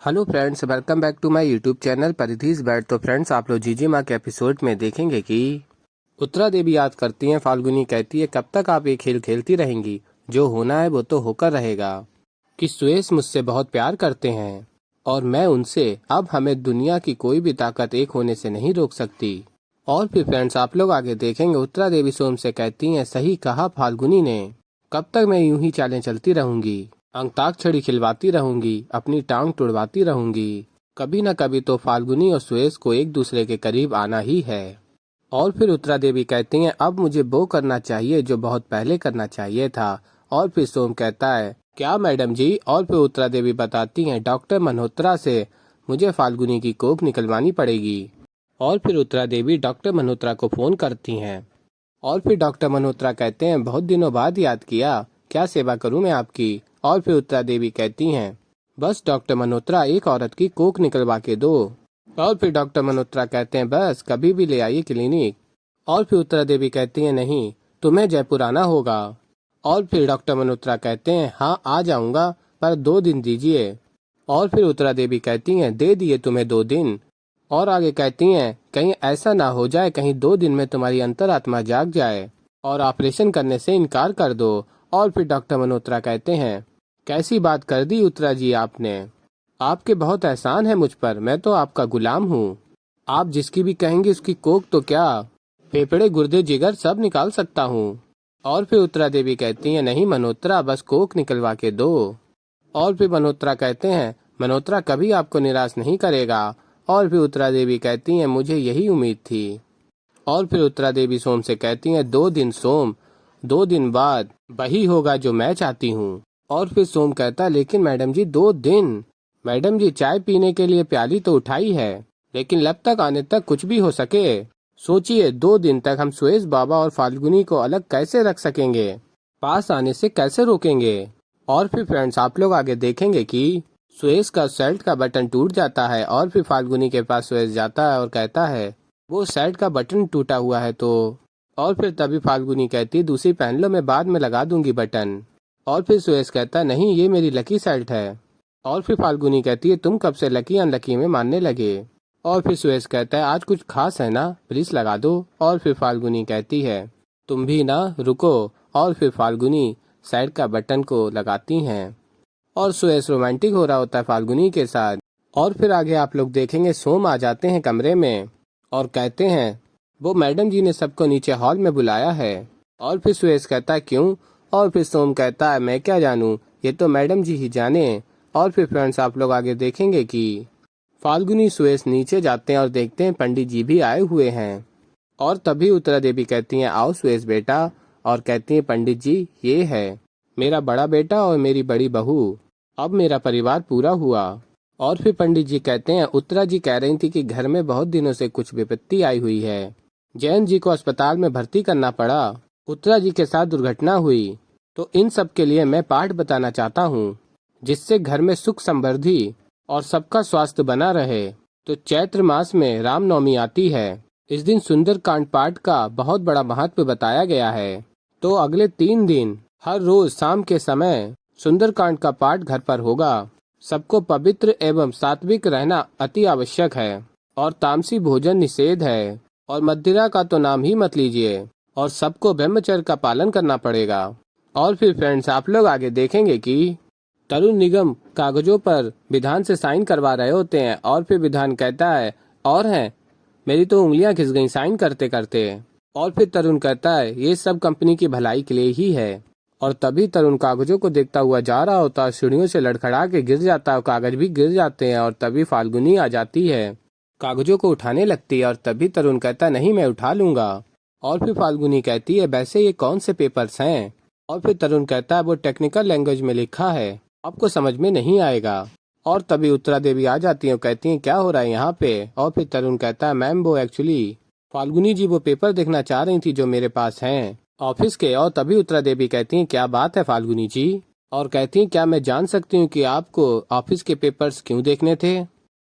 Hello friends, welcome back to my YouTube channel परिधीज बैट। तो फ्रेंड्स, आप लोग जीजी माँ के एपिसोड में देखेंगे कि उत्तरा देवी याद करती हैं। फाल्गुनी कहती है, कब तक आप ये खेल खेलती रहेंगी? जो होना है वो तो होकर रहेगा। कि सुयश मुझसे बहुत प्यार करते हैं और मैं उनसे। अब हमें दुनिया की कोई भी ताकत एक होने से नहीं रोक सकती। और फिर फ्रेंड्स, आप लोग आगे देखेंगे उत्तरा देवी सोम से कहती हैं, सही कहा फाल्गुनी ने। कब तक मैं यूं ही चालें चलती रहूंगी? अंताक्षरी खिलवाती रहूंगी, अपनी टांग तुड़वाती रहूंगी। कभी न कभी तो फाल्गुनी और सुयश को एक दूसरे के करीब आना ही है। और फिर उत्तरा देवी कहती हैं, अब मुझे वो करना चाहिए जो बहुत पहले करना चाहिए था। और फिर सोम कहता है, क्या मैडम जी? और फिर उत्तरा देवी बताती हैं, डॉक्टर मल्होत्रा से मुझे फाल्गुनी की कोख निकलवानी पड़ेगी। और फिर उत्तरा देवी डॉक्टर मल्होत्रा को फोन करती हैं। और फिर डॉक्टर मल्होत्रा कहते हैं, बहुत दिनों बाद याद किया, क्या सेवा करूं मैं आपकी? और फिर उत्तरा देवी कहती हैं, बस डॉक्टर मल्होत्रा एक औरत की कोख निकलवा के दो। और फिर डॉक्टर मल्होत्रा कहते हैं, बस कभी भी ले आइए क्लिनिक। और फिर उत्तरा देवी कहती हैं, नहीं, तुम्हें जयपुर आना होगा। और फिर डॉक्टर मल्होत्रा कहते हैं, हाँ आ जाऊंगा, पर 2 दिन दीजिए। और फिर उत्तरा देवी कहती हैं, दे दिए तुम्हें 2 दिन। और आगे कहती हैं, कहीं ऐसा ना हो जाए, कहीं 2 दिन में तुम्हारी अंतरात्मा जाग जाए और ऑपरेशन करने से इनकार कर दो। और फिर डॉक्टर मल्होत्रा कहते हैं, कैसी बात कर दी उत्तरा जी आपने? आपके बहुत एहसान है मुझ पर, मैं तो आपका गुलाम हूँ। आप जिसकी भी कहेंगे उसकी कोख तो क्या, फेफड़े गुर्दे जिगर सब निकाल सकता हूँ। और फिर उत्तरा देवी कहती हैं, नहीं मल्होत्रा, बस कोख निकलवा के दो। और फिर मल्होत्रा कहते हैं, मल्होत्रा कभी आपको निराश नहीं करेगा। और फिर उत्तरा देवी कहती हैं, मुझे यही उम्मीद थी। और फिर उत्तरा देवी सोम से कहती हैं, 2 दिन सोम, 2 दिन बाद वही होगा जो मैं चाहती हूँ। और फिर सोम कहता, लेकिन मैडम जी 2 दिन। मैडम जी, चाय पीने के लिए प्याली तो उठाई है, लेकिन लब तक आने तक कुछ भी हो सके। सोचिए, 2 दिन तक हम सुयश बाबा और फाल्गुनी को अलग कैसे रख सकेंगे? पास आने से कैसे रोकेंगे? और फिर फ्रेंड्स, आप लोग आगे देखेंगे कि सुयश का शर्ट का बटन टूट जाता है। और फिर फाल्गुनी के पास सुयश जाता है और कहता है, वो शर्ट का बटन टूटा हुआ है तो। और फिर तभी फाल्गुनी कहती है, दूसरी पहन लो, मैं बाद में लगा दूंगी बटन। और फिर सुयश कहता है, नहीं, ये मेरी लकी शर्ट है। और फिर फाल्गुनी कहती है, तुम कब से लकी अनलकी में मानने लगे? और फिर सुयश कहता है, आज कुछ खास है ना, प्लीज लगा दो। और फिर फाल्गुनी कहती है, तुम भी ना, रुको। और फिर फाल्गुनी शर्ट का बटन को लगाती हैं और सुयश रोमांटिक हो रहा होता है फाल्गुनी के साथ। और फिर आगे आप लोग देखेंगे, सोम आ जाते हैं कमरे में और कहते हैं, वो मैडम जी ने सबको नीचे हॉल में बुलाया है। और फिर सुयश कहता है, क्यों? और फिर सोम कहता है, मैं क्या जानूं, ये तो मैडम जी ही जाने। और फिर फ्रेंड्स, आप लोग आगे देखेंगे कि फाल्गुनी सुयश नीचे जाते हैं और देखते हैं पंडित जी भी आए हुए हैं। और तभी उत्तरा देवी कहती हैं, आओ सुयश बेटा। और कहती हैं, पंडित जी, ये है मेरा बड़ा बेटा और मेरी बड़ी बहू, अब मेरा परिवार पूरा हुआ। और फिर पंडित जी कहते हैं, उत्तरा जी कह रही थी कि घर में बहुत दिनों से कुछ विपत्ति आई हुई है। जयंत जी को अस्पताल में भर्ती करना पड़ा, उत्तरा जी के साथ दुर्घटना हुई, तो इन सब के लिए मैं पाठ बताना चाहता हूँ, जिससे घर में सुख समृद्धि और सबका स्वास्थ्य बना रहे। तो चैत्र मास में रामनवमी आती है। इस दिन सुंदर कांड पाठ का बहुत बड़ा महत्व बताया गया है। तो अगले 3 दिन हर रोज शाम के समय सुंदरकांड का पाठ घर पर होगा। सबको पवित्र एवं सात्विक रहना अति आवश्यक है और तामसी भोजन निषेध है। और मदिरा का तो नाम ही मत लीजिए। और सबको ब्रह्मचर्य का पालन करना पड़ेगा। और फिर फ्रेंड्स, आप लोग आगे देखेंगे कि तरुण निगम कागजों पर विधान से साइन करवा रहे होते हैं। और फिर विधान कहता है, और है, मेरी तो उंगलियां घिस गईं साइन करते करते। और फिर तरुण कहता है, ये सब कंपनी की भलाई के लिए ही है। और तभी तरुण कागजों को देखता हुआ जा रहा होता है, सीढ़ियों से लड़खड़ा के गिर जाता है, कागज भी गिर जाते हैं। और तभी फाल्गुनी आ जाती है, कागजों को उठाने लगती है। और तभी तरुण कहता है, नहीं, मैं उठा लूंगा। और फिर फाल्गुनी कहती है, वैसे ये कौन से पेपर्स हैं? और फिर तरुण कहता है, वो टेक्निकल लैंग्वेज में लिखा है, आपको समझ में नहीं आएगा। और तभी उत्तरा देवी आ जाती है और कहती है, क्या हो रहा है यहाँ पे? और फिर तरुण कहता है, मैम वो एक्चुअली फाल्गुनी जी वो पेपर देखना चाह रही थी जो मेरे पास हैं ऑफिस के। और तभी उत्तरा देवी कहती हैं, क्या बात है फाल्गुनी जी? और कहती हैं, क्या मैं जान सकती हूँ कि आपको ऑफिस के पेपर्स क्यों देखने थे?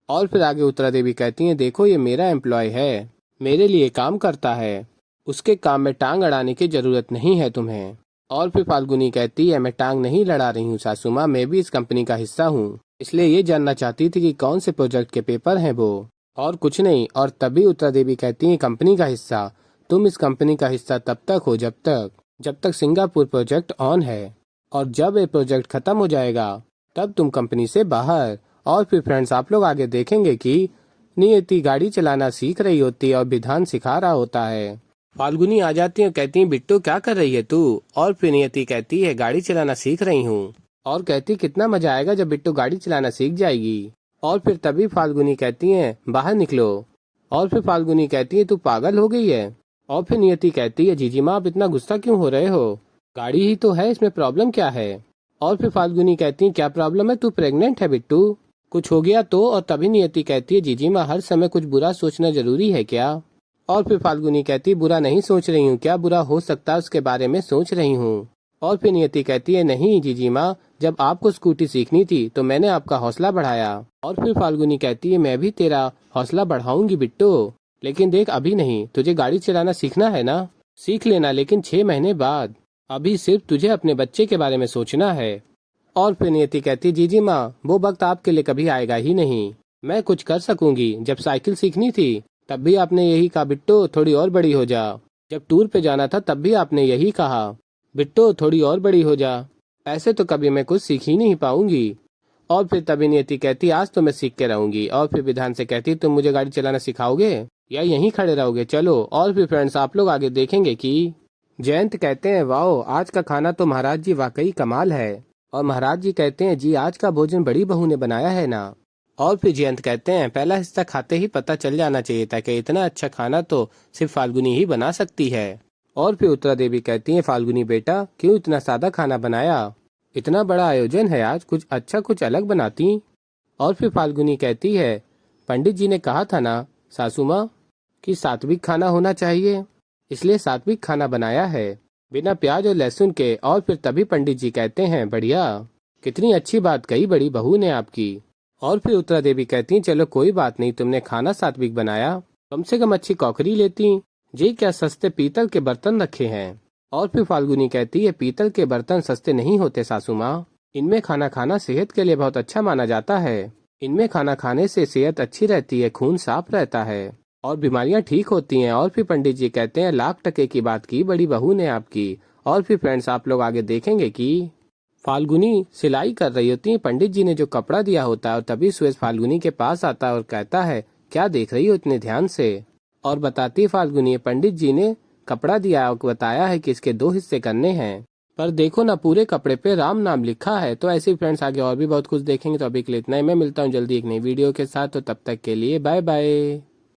और फिर आगे उत्तरा देवी कहती हैं, देखो ये मेरा एम्प्लॉय है, मेरे लिए काम करता है, उसके काम में टांग अड़ाने की जरूरत नहीं है तुम्हें। और फिर फाल्गुनी कहती है, मैं टांग नहीं लड़ा रही हूँ सासू माँ, मैं भी इस कंपनी का हिस्सा हूँ, इसलिए ये जानना चाहती थी कि कौन से प्रोजेक्ट के पेपर हैं वो, और कुछ नहीं। और तभी उत्तरा देवी कहती है, कंपनी का हिस्सा, तुम इस कंपनी का हिस्सा तब तक हो जब तक सिंगापुर प्रोजेक्ट ऑन है, और जब ये प्रोजेक्ट खत्म हो जाएगा तब तुम कंपनी से बाहर। और फिर फ्रेंड्स आप लोग आगे देखेंगे कि नियति गाड़ी चलाना सीख रही होती है और विधान सिखा रहा होता है। फाल्गुनी आ जाती है, कहती है, बिट्टू क्या कर रही है तू? और फिर नियति कहती है, गाड़ी चलाना सीख रही हूँ, और कहती कितना मजा आएगा जब बिट्टू गाड़ी चलाना सीख जाएगी। और फिर तभी फाल्गुनी कहती है, बाहर निकलो। और फिर फाल्गुनी कहती है, तू पागल हो गई है। और फिर नियति कहती है, जीजी माँ आप इतना गुस्सा क्यों हो रहे हो, गाड़ी ही तो है, इसमें प्रॉब्लम क्या है? और फिर फाल्गुनी कहती है, क्या प्रॉब्लम है, तू प्रेग्नेंट है बिट्टू, कुछ हो गया तो? और तभी नियति कहती है, जीजी माँ हर समय कुछ बुरा सोचना जरूरी है क्या? और फिर फाल्गुनी कहती है, बुरा नहीं सोच रही हूँ, क्या बुरा हो सकता है उसके बारे में सोच रही हूँ। और फिर नियति कहती है, नहीं जीजी माँ, जब आपको स्कूटी सीखनी थी तो मैंने आपका हौसला बढ़ाया। और फिर फाल्गुनी कहती है, मैं भी तेरा हौसला बढ़ाऊंगी बिट्टू, लेकिन देख अभी नहीं, तुझे गाड़ी चलाना सीखना है ना, सीख लेना, लेकिन 6 महीने बाद, अभी सिर्फ तुझे अपने बच्चे के बारे में सोचना है। और फिर नियति कहती, जीजी माँ वो वक्त आपके लिए कभी आएगा ही नहीं, मैं कुछ कर सकूंगी। जब साइकिल सीखनी थी तब भी आपने यही कहा, बिट्टू थोड़ी और बड़ी हो जा। जब टूर पे जाना था तब भी आपने यही कहा, बिट्टू थोड़ी और बड़ी हो जा। ऐसे तो कभी मैं कुछ सीख ही नहीं पाऊंगी। और फिर तभी नियति कहती, आज तो मैं सीख के रहूंगी। और फिर विधान से कहती, तुम मुझे गाड़ी चलाना सिखाओगे या यहीं खड़े रहोगे, चलो। और फिर फ्रेंड्स आप लोग आगे देखेंगे कि जयंत कहते हैं, वाओ आज का खाना तो महाराज जी वाकई कमाल है। और महाराज जी कहते हैं, जी आज का भोजन बड़ी बहू ने बनाया है ना। और फिर जयंत कहते हैं, पहला हिस्सा खाते ही पता चल जाना चाहिए था कि इतना अच्छा खाना तो सिर्फ फाल्गुनी ही बना सकती है। और फिर उत्तरा देवी कहती है, फाल्गुनी बेटा क्यों इतना सादा खाना बनाया, इतना बड़ा आयोजन है आज, कुछ अच्छा कुछ अलग बनाती। और फिर फाल्गुनी कहती है, पंडित जी ने कहा था ना सासू माँ कि सात्विक खाना होना चाहिए, इसलिए सात्विक खाना बनाया है बिना प्याज और लहसुन के। और फिर तभी पंडित जी कहते हैं, बढ़िया, कितनी अच्छी बात कही बड़ी बहू ने आपकी। और फिर उत्तरा देवी कहती हैं, चलो कोई बात नहीं, तुमने खाना सात्विक बनाया, कम से कम अच्छी कॉकरी लेती, जी क्या सस्ते पीतल के बर्तन रखे हैं। और फिर फाल्गुनी कहती है, पीतल के बर्तन सस्ते नहीं होते सासू माँ, इनमें खाना खाना सेहत के लिए बहुत अच्छा माना जाता है, इनमें खाना खाने से सेहत अच्छी रहती है, खून साफ रहता है और बीमारियां ठीक होती हैं। और फिर पंडित जी कहते हैं, लाख टके की बात की बड़ी बहू ने आपकी। और फिर फ्रेंड्स आप लोग आगे देखेंगे कि फाल्गुनी सिलाई कर रही होती है, पंडित जी ने जो कपड़ा दिया होता है, और तभी सुरेश फाल्गुनी के पास आता है और कहता है, क्या देख रही हो इतने ध्यान से? और बताती फाल्गुनी, पंडित जी ने कपड़ा दिया और बताया है कि इसके 2 हिस्से करने हैं, पर देखो ना पूरे कपड़े पे राम नाम लिखा है। तो ऐसे फ्रेंड्स आगे और भी बहुत कुछ देखेंगे, तो अभी के लिए इतना ही। मैं मिलता हूँ जल्दी एक नई वीडियो के साथ, तो तब तक के लिए बाय बाय।